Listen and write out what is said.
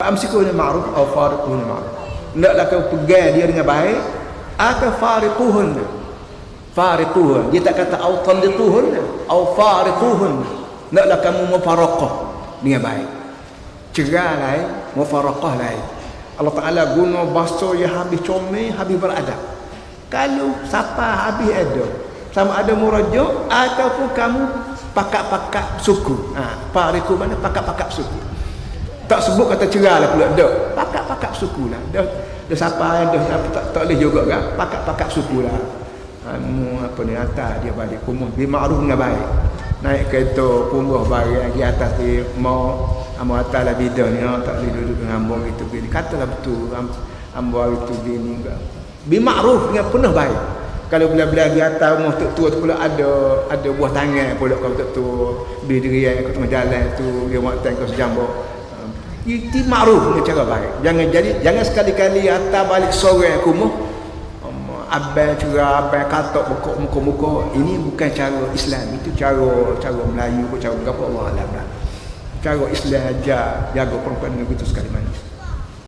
amsikuhunna ma'ruf aw fariquhunna ma'ruf. Hendaklah kau pegang dia dengan baik atau fariquhunna. Fariquhun, dia tak kata aw talliquhunna aw fariquhunna. Hendaklah kamu mufaraqah dengan baik. Cerai lain, mufaraqah lain. Allah Ta'ala guna bahasa yang habis comel, habis beradab. Kalau siapa habis ada, sama ada murajuk ataupun kamu pakat-pakat suku. Fariqu mana pakat-pakat suku. Tak sebut kata cerai lah pula, dak. Pakat-pakat suku lah. Dah siapa yang dah tak boleh juga kan? Pakat-pakat suku lah. Apa ni, atas dia balik kumuh bi ma'ruf dengan baik. Naik kereta kumuh barang di atas dia mau atas lah bida ni, tak boleh duduk dengan hamba gitu gini. Katalah betul hamba itu gini enggak. Bi ma'ruf dengan penuh baik. Kalau bila-bila di atas rumah tua tu pula ada buah tangan pula kau tu beli diri yang kau tengah jalan tu dia mak tang kau sejambo. Itu ma'ruf dengan cara baik. Jangan sekali-kali atas balik sore kumuh abang cerah, abang katok bokok muka-muka. Ini bukan cara Islam, itu cara Melayu, cara apa Allah Alam lah. Cara Islam aja jaga perempuan begitu sekali manis.